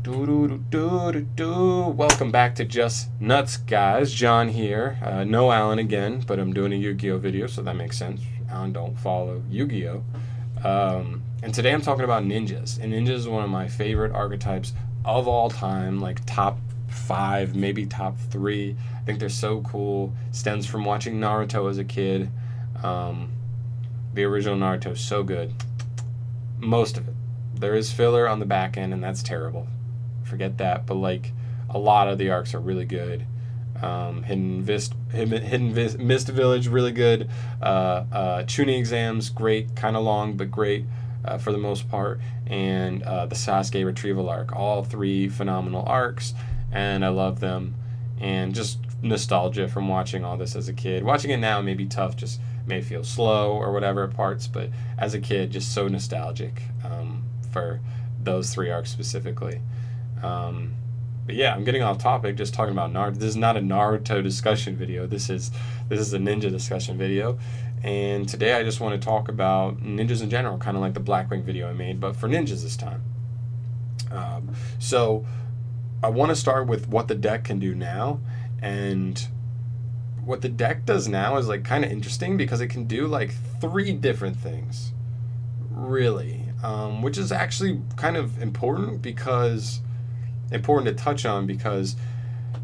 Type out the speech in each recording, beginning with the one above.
Welcome back to Just Nuts, guys. John here. No Alan again, but I'm doing a Yu-Gi-Oh video, so that makes sense. Alan don't follow Yu-Gi-Oh. And today I'm talking about ninjas. And ninjas is one of my favorite archetypes of all time, like top 5, maybe top 3. I think they're so cool. Stems from watching Naruto as a kid. The original Naruto is so good. Most of it. There is filler on the back end, and that's terrible. Forget that. But like, a lot of the arcs are really good. Hidden Mist Village, really good. Chunin exams, great, kind of long, but great for the most part. And the Sasuke retrieval arc, all 3 phenomenal arcs, and I love them. And just nostalgia from watching all this as a kid. Watching it now may be tough, just may feel slow or whatever at parts, but as a kid, just so nostalgic for those 3 arcs specifically. But yeah, I'm getting off topic just talking about Naruto. This is not a Naruto discussion video. This is a ninja discussion video. And today I just want to talk about ninjas in general, kind of like the Blackwing video I made, but for ninjas this time. So I want to start with what the deck can do now. And what the deck does now is like kind of interesting because it can do like 3 different things, really, which is actually kind of important to touch on, because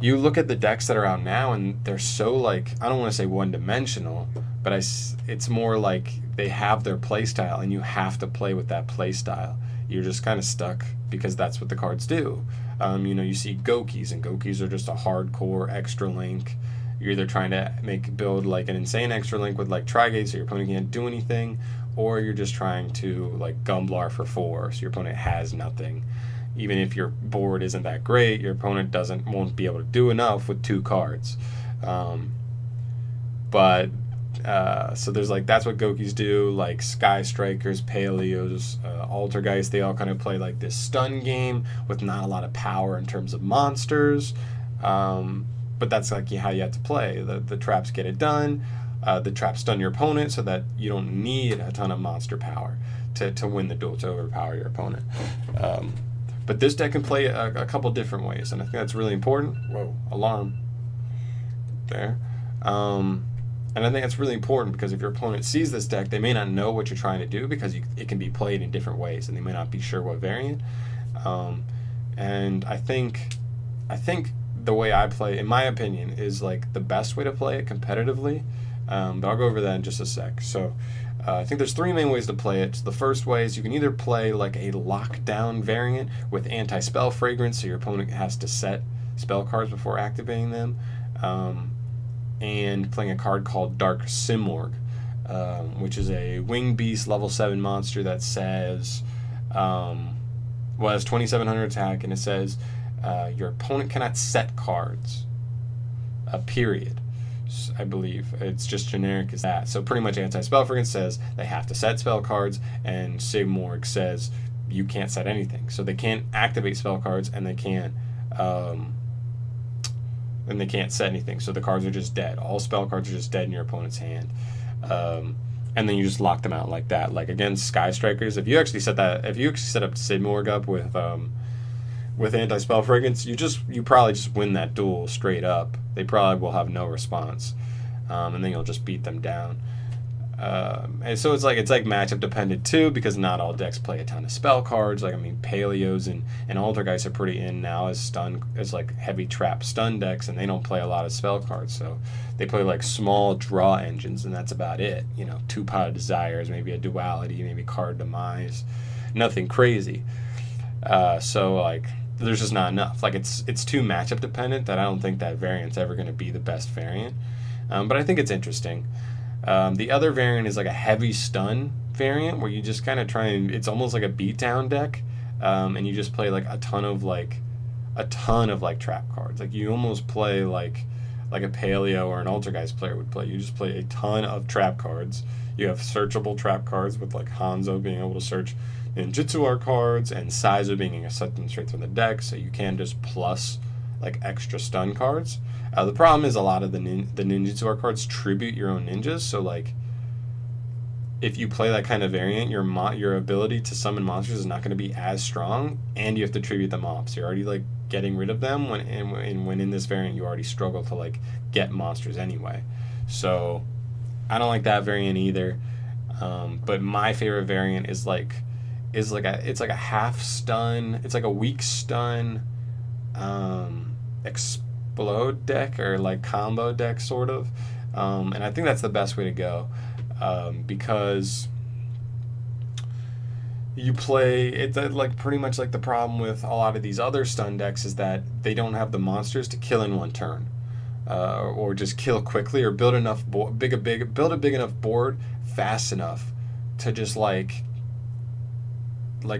you look at the decks that are out now and they're so, like, I don't want to say one-dimensional, but it's more like they have their play style and you have to play with that play style. You're just kind of stuck because that's what the cards do. You see Gokis, and Gokis are just a hardcore extra link. You're either trying to build like an insane extra link with like Trigate so your opponent can't do anything, or you're just trying to like Gumblar for 4 so your opponent has nothing. Even if your board isn't that great, your opponent won't be able to do enough with 2 cards. So there's like, that's what Gokis do, like Sky Strikers, Paleos, Altergeist. They all kind of play like this stun game with not a lot of power in terms of monsters. But that's like how you have to play. The traps get it done. The traps stun your opponent so that you don't need a ton of monster power to win the duel, to overpower your opponent. But this deck can play a couple different ways, and I think that's really important. Whoa, alarm. There. And I think that's really important because if your opponent sees this deck, they may not know what you're trying to do because it can be played in different ways, and they may not be sure what variant. And I think the way I play, in my opinion, is like the best way to play it competitively. But I'll go over that in just a sec. So I think there's 3 main ways to play it. So the first way is you can either play like a lockdown variant with anti-spell fragrance, so your opponent has to set spell cards before activating them, and playing a card called Dark Simorg, which is a winged beast level 7 monster that says, has 2700 attack, and it says your opponent cannot set cards, period. I believe it's just generic as that. So pretty much anti-spell fragrance says they have to set spell cards, and Simorg says you can't set anything. So they can't activate spell cards, and they can't set anything. So the cards are just dead. All spell cards are just dead in your opponent's hand. And then you just lock them out like that. Like against Sky Strikers, if you actually set up Simorg up with anti-spell fragrance, you probably just win that duel straight up. They probably will have no response, and then you'll just beat them down. And so it's like matchup dependent too, because not all decks play a ton of spell cards. Like, I mean, Paleos and Altergeist are pretty in now as like heavy trap stun decks, and they don't play a lot of spell cards. So they play like small draw engines, and that's about it. 2 Pot of Desires, maybe a Duality, maybe Card Demise, nothing crazy. So like, there's just not enough. Like, it's too matchup dependent that I don't think that variant's ever going to be the best variant. But I think it's interesting. The other variant is like a heavy stun variant where you just kind of it's almost like a beatdown deck, and you just play like a ton of trap cards. Like, you almost play like a Paleo or an Altergeist player would play. You just play a ton of trap cards. You have searchable trap cards with like Hanzo being able to search Ninjutsu art cards, and Saizo being able to set them straight from the deck, so you can just plus like extra stun cards. The problem is a lot of the ninjutsu art cards tribute your own ninjas, so like if you play that kind of variant, your ability to summon monsters is not going to be as strong, and you have to tribute them off. So you're already like getting rid of them when in this variant you already struggle to like get monsters anyway. So I don't like that variant either. But my favorite variant is like a half stun. It's like a weak stun, explode deck, or like combo deck sort of. And I think that's the best way to go, because you play it like pretty much like the problem with a lot of these other stun decks is that they don't have the monsters to kill in one turn, or just kill quickly, or build enough build a big enough board fast enough to just like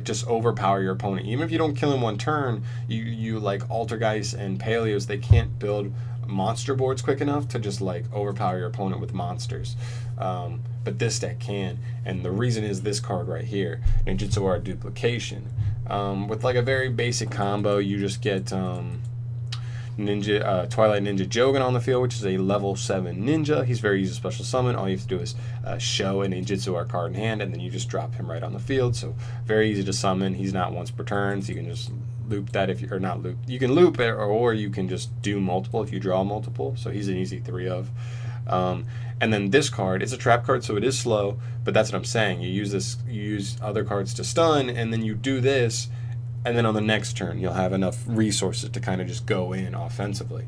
just overpower your opponent. Even if you don't kill in one turn, you like Altergeist and Paleos, they can't build monster boards quick enough to just like overpower your opponent with monsters. But this deck can, and the reason is this card right here, Ninjutsu Duplication. With like a very basic combo, you just get Twilight Ninja Jogan on the field, which is a level 7 ninja. He's very easy to special summon. All you have to do is show a Ninjutsu card in hand, and then you just drop him right on the field. So very easy to summon. He's not once per turn, so you can just loop that if you, or not loop. You can loop it, or you can just do multiple if you draw multiple. So he's an easy 3 of. And then this card, it's a trap card, so it is slow, but that's what I'm saying. You use other cards to stun, and then you do this, and then on the next turn, you'll have enough resources to kind of just go in offensively.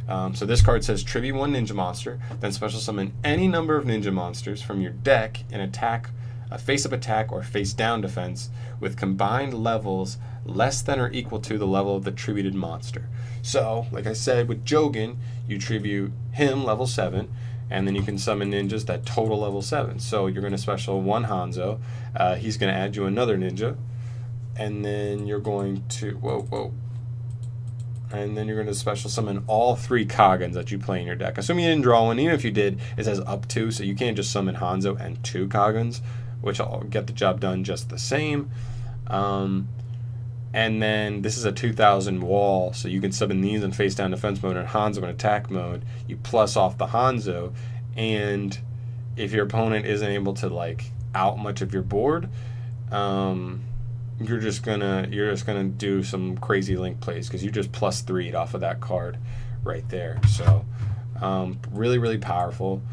So this card says tribute 1 ninja monster, then special summon any number of ninja monsters from your deck in attack, a face-up attack, or face-down defense with combined levels less than or equal to the level of the tributed monster. So, like I said, with Jogan, you tribute him level 7, and then you can summon ninjas that total level 7. So you're going to special 1 Hanzo, he's going to add you another ninja, and then you're going to and then you're going to special summon all 3 Kagans that you play in your deck. Assuming you didn't draw one, even if you did, it says up to, so you can't just summon Hanzo and 2 Kagans, which will get the job done just the same. And then this is a 2000 wall, so you can summon these in face down defense mode and Hanzo in attack mode. You plus off the Hanzo, and if your opponent isn't able to like out much of your board, you're just gonna do some crazy link plays because you just plus 3'd off of that card right there. So really, really powerful.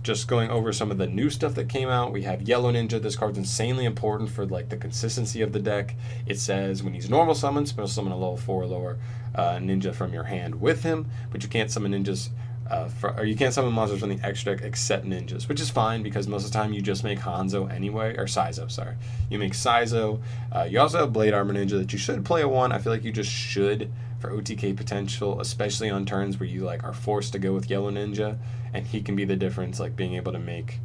Just going over some of the new stuff that came out, we have Yellow Ninja. This card's insanely important for like the consistency of the deck. It says when he's normal summoned, special summon a level 4 or lower ninja from your hand with him, but you can't summon ninjas or you can't summon monsters from the extra deck except ninjas, which is fine because most of the time you just make Hanzo anyway, or Saizo, sorry. You make Saizo. You also have Blade Armor Ninja that you should play a 1. I feel like you just should for OTK potential, especially on turns where you like are forced to go with Yellow Ninja, and he can be the difference, like being able to make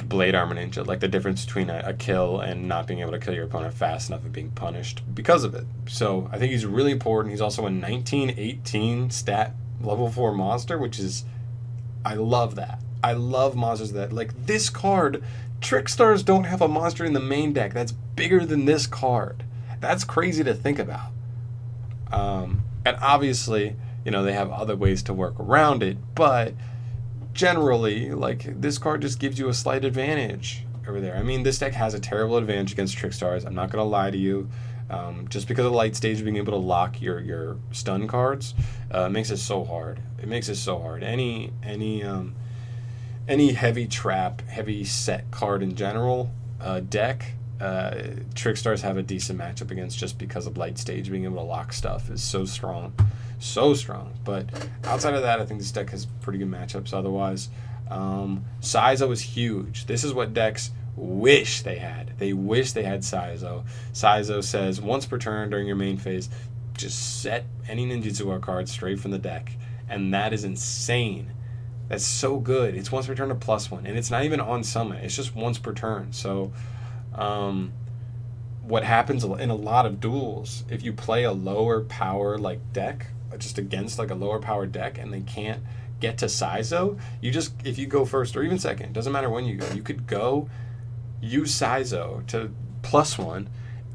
Blade Armor Ninja, like the difference between a kill and not being able to kill your opponent fast enough and being punished because of it. So I think he's really important. He's also a 1918 stat level 4 monster, which is, I love that. I love monsters that, like this card, Trickstars don't have a monster in the main deck that's bigger than this card. That's crazy to think about. And obviously, you know, they have other ways to work around it, but generally, like, this card just gives you a slight advantage over there. I mean, this deck has a terrible advantage against Trickstars. I'm not going to lie to you. Just because of light stage being able to lock your stun cards makes it so hard. It makes it so hard. Any heavy trap, heavy set card in general deck, Trickstars have a decent matchup against just because of light stage being able to lock stuff is so strong. So strong. But outside of that, I think this deck has pretty good matchups otherwise. Saizo is huge. This is what decks wish they had. They wish they had Saizo. Saizo says once per turn during your main phase, just set any Ninjutsu card straight from the deck. And that is insane. That's so good. It's once per turn to +1. And it's not even on summon. It's just once per turn. So what happens in a lot of duels, if you play a lower power like deck, just against like a lower power deck, and they can't get to Saizo, you just, if you go first or even second, doesn't matter when you go, you could go use Saizo to +1,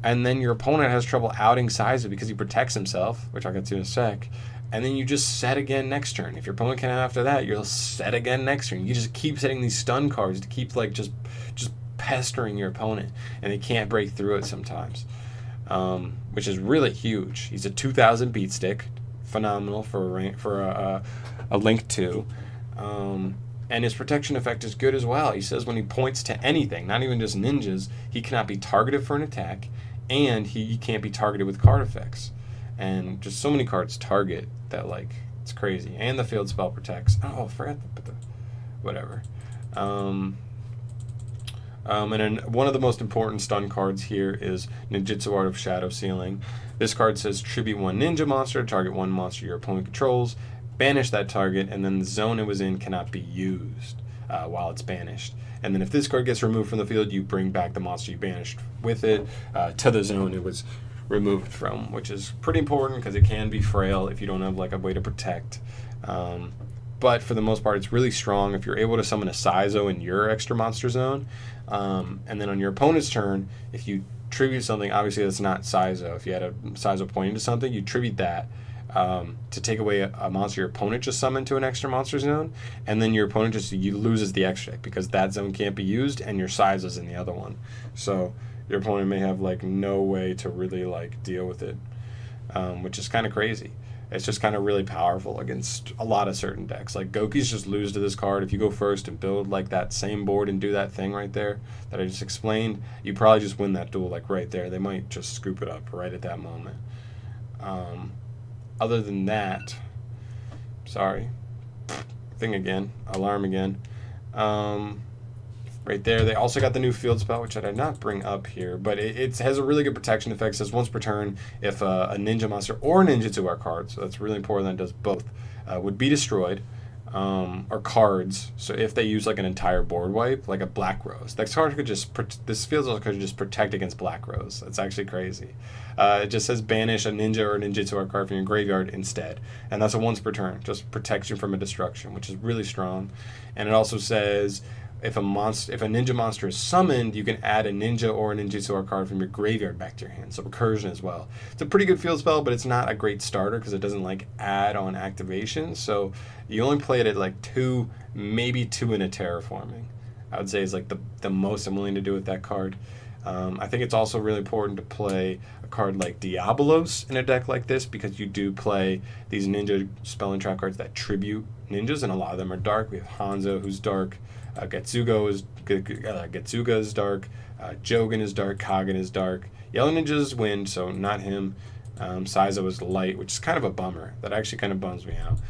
and then your opponent has trouble outing Saizo because he protects himself, which I'll get to in a sec, and then you just set again next turn. If your opponent can after that, you'll set again next turn. You just keep setting these stun cards to keep like just pestering your opponent, and they can't break through it sometimes, which is really huge. He's a 2000 beat stick, phenomenal for a Link 2. And his protection effect is good as well. He says when he points to anything, not even just ninjas, he cannot be targeted for an attack, and he can't be targeted with card effects. And just so many cards target that, like, it's crazy. And the field spell protects. Oh, I forgot to put the... whatever. And then one of the most important stun cards here is Ninjutsu Art of Shadow Sealing. This card says tribute one ninja monster, target one monster your opponent controls, banish that target, and then the zone it was in cannot be used while it's banished. And then if this card gets removed from the field, you bring back the monster you banished with it to the zone it was removed from, which is pretty important because it can be frail if you don't have like a way to protect. But for the most part, it's really strong if you're able to summon a Saizo in your extra monster zone. And then on your opponent's turn, if you tribute something, obviously that's not Saizo. If you had a Saizo pointing to something, you tribute that to take away a monster your opponent just summoned to an extra monster zone, and then your opponent just loses the extra because that zone can't be used and your Saizo's in the other one. So your opponent may have like no way to really like deal with it, which is kind of crazy. It's just kind of really powerful against a lot of certain decks. Like Goki's just lose to this card. If you go first and build like that same board and do that thing right there that I just explained, you probably just win that duel like right there. They might just scoop it up right at that moment. Other than that, sorry, alarm again. Right there, they also got the new field spell, which I did not bring up here, but it has a really good protection effect. It says once per turn, if a ninja monster or a ninjutsu art card, so that's really important that it does both, would be destroyed, or cards. So if they use like an entire board wipe, like a Black Rose, this card could just this field spell could just protect against Black Rose. That's actually crazy. It just says banish a ninja or a ninjutsu art card from your graveyard instead, and that's a once per turn, just protects you from a destruction, which is really strong. And it also says if a ninja monster is summoned, you can add a ninja or a ninjutsu art card from your graveyard back to your hand. So recursion as well. It's a pretty good field spell, but it's not a great starter because it doesn't like add on activation. So you only play it at like 2, maybe 2 in a terraforming. I would say is like the most I'm willing to do with that card. I think it's also really important to play a card like Diabolos in a deck like this because you do play these ninja spell and trap cards that tribute ninjas, and a lot of them are dark. We have Hanzo, who's dark. Getsuga is dark. Jogan is dark. Kagen is dark. Yellow Ninja is wind, so not him. Saizo is light, which is kind of a bummer. That actually kind of bums me out.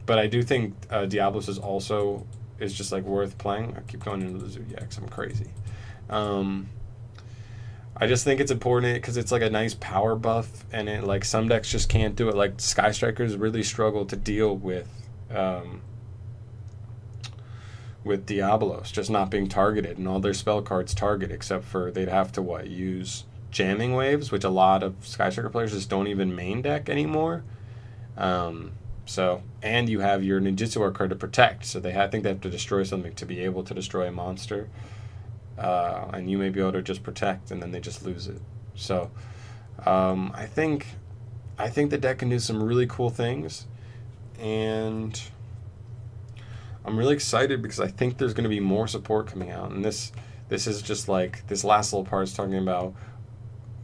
But I do think Diablos is just like worth playing. I keep going into the Zodiacs. I'm crazy. I just think it's important because it's like a nice power buff, and it like some decks just can't do it. Like Sky Strikers really struggle to deal with Diabolos just not being targeted, and all their spell cards target except for they'd have to use jamming waves, which a lot of Sky Striker players just don't even main deck anymore. So, and you have your ninjutsu art card to protect, so I think they have to destroy something to be able to destroy a monster, and you may be able to just protect, and then they just lose it. So I think the deck can do some really cool things, and I'm really excited because I think there's going to be more support coming out, and this is just like this last little part is talking about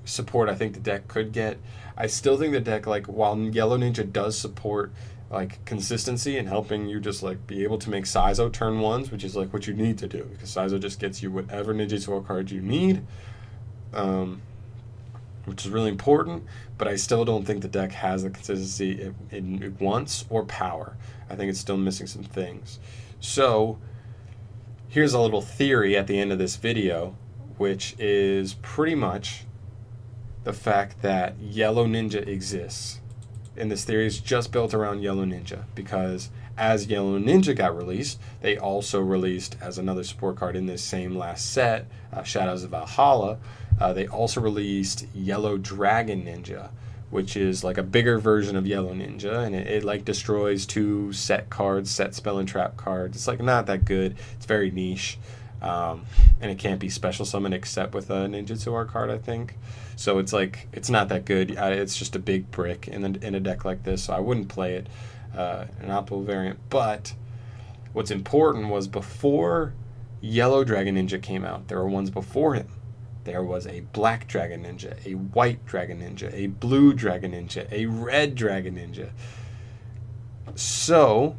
support I think the deck could get. I still think the deck, like, while Yellow Ninja does support like consistency and helping you just like be able to make Saizo turn ones, which is like what you need to do because Saizo just gets you whatever ninjutsu card you need, which is really important, but I still don't think the deck has the consistency it wants or power. I think it's still missing some things. So here's a little theory at the end of this video, which is pretty much the fact that Yellow Ninja exists. And this theory is just built around Yellow Ninja because as Yellow Ninja got released, they also released as another support card in this same last set, Shadows of Valhalla, they also released Yellow Dragon Ninja, which is like a bigger version of Yellow Ninja, and it like destroys 2 set cards, set spell and trap cards. It's like not that good. It's very niche. and it can't be special summoned except with a ninjutsu art card, I think. So it's like, it's not that good. It's just a big brick in a deck like this, so I wouldn't play it, an optimal variant. But what's important was before Yellow Dragon Ninja came out, there were ones before him. There was a Black Dragon Ninja, a White Dragon Ninja, a Blue Dragon Ninja, a Red Dragon Ninja. So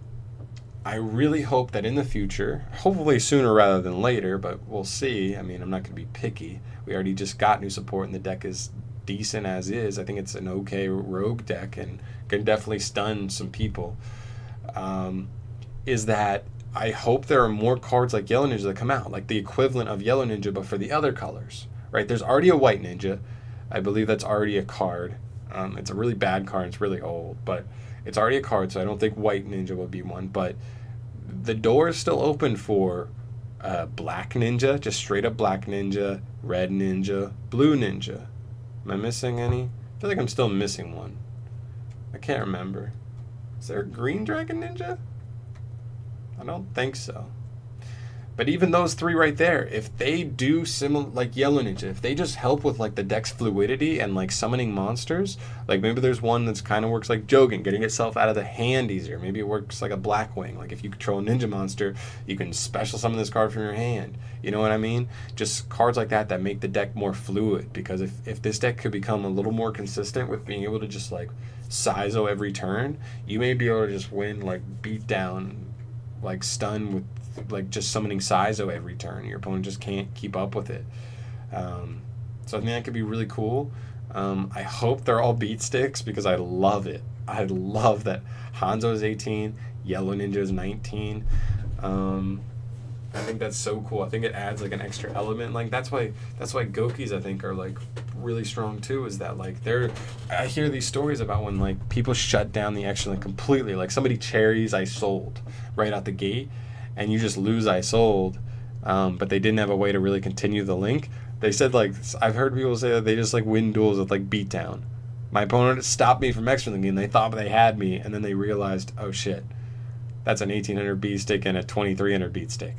I really hope that in the future, hopefully sooner rather than later, but we'll see. I mean, I'm not going to be picky. We already just got new support, and the deck is decent as is. I think it's an okay rogue deck and can definitely stun some people. Is that I hope there are more cards like Yellow Ninja that come out, like the equivalent of Yellow Ninja, but for the other colors, right? There's already a White Ninja. I believe that's already a card. It's a really bad card. It's really old, but it's already a card, so I don't think White Ninja will be one. But the door is still open for Black Ninja, just straight up Black Ninja, Red Ninja, Blue Ninja. Am I missing any? I feel like I'm still missing one. I can't remember. Is there a Green Dragon Ninja? I don't think so. But even those three right there, if they do similar, like Yellow Ninja, if they just help with like the deck's fluidity and like summoning monsters, like maybe there's one that's kind of works like Jogan, getting itself out of the hand easier. Maybe it works like a Blackwing. Like if you control a ninja monster, you can special summon this card from your hand. You know what I mean? Just cards like that that make the deck more fluid. Because if this deck could become a little more consistent with being able to just like Sizo every turn, you may be able to just win like beat down, like stun with like just summoning Sizo every turn. Your opponent just can't keep up with it. So I think that could be really cool. I hope they're all beat sticks because I love it. I love that Hanzo is 18, Yellow Ninja is 19. I think that's so cool. I think it adds like an extra element. Like that's why Gokis I think are like really strong too. Is that like I hear these stories about when like people shut down the action like completely. Like somebody cherries I sold right out the gate, and you just lose I sold, but they didn't have a way to really continue the link. They said like I've heard people say that they just like win duels with like beatdown. My opponent stopped me from extra linking, and they thought they had me, and then they realized, oh shit, that's an 1800 beat stick and a 2300 beat stick.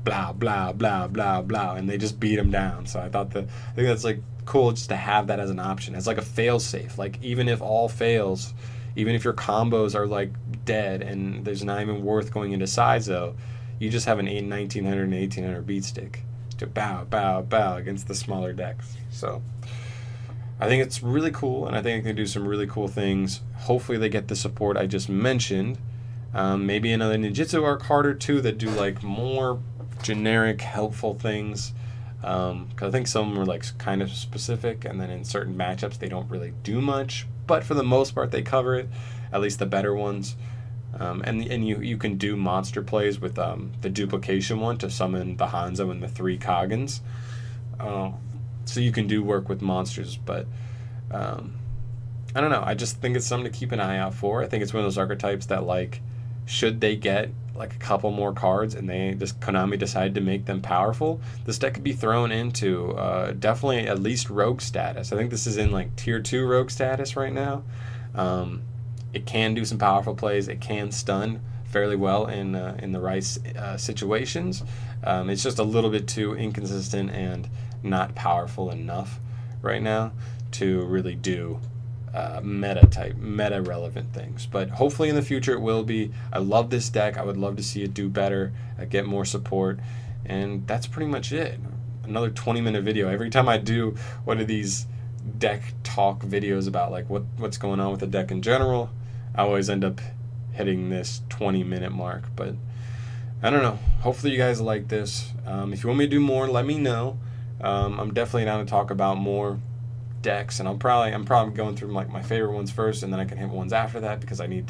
Blah blah blah blah blah, and they just beat them down. So I think that's like cool just to have that as an option. It's like a fail safe. Like even if all fails, even if your combos are like dead and there's not even worth going into Sizo, you just have an 1900 and 1800 beat stick to bow against the smaller decks. So I think it's really cool, and I think it can do some really cool things. Hopefully they get the support I just mentioned. Maybe another ninjutsu art card or two that do like more generic helpful things, because I think some of them are like kind of specific, and then in certain matchups they don't really do much, but for the most part they cover it, at least the better ones. And you can do monster plays with the duplication one to summon the Hanzo and the 3 Kagans, so you can do work with monsters. But I don't know, I just think it's something to keep an eye out for. I think it's one of those archetypes that like, should they get like a couple more cards and Konami decided to make them powerful, this deck could be thrown into definitely at least rogue status. I think this is in like tier 2 rogue status right now. It can do some powerful plays. It can stun fairly well in the right situations. It's just a little bit too inconsistent and not powerful enough right now to really do meta relevant things. But hopefully in the future it will be. I love this deck. I would love to see it do better, get more support, and that's pretty much it. Another 20-minute video. Every time I do one of these deck talk videos about like what's going on with the deck in general, I always end up hitting this 20-minute mark. But I don't know, hopefully you guys like this. If you want me to do more, let me know. I'm definitely down to talk about more decks, and I'm probably going through like my favorite ones first, and then I can hit ones after that, because I need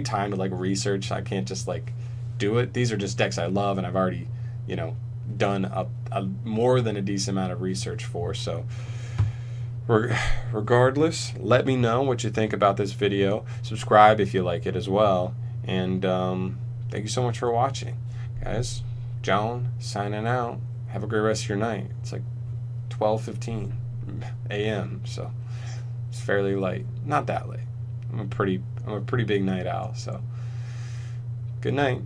time to like research. I can't just like do it. These are just decks I love, and I've already done a more than a decent amount of research for. So regardless, let me know what you think about this video. Subscribe if you like it as well, and thank you so much for watching, guys. John signing out. Have a great rest of your night. It's like 12:15 a.m. so it's fairly late. Not that late. I'm a pretty big night owl. So good night.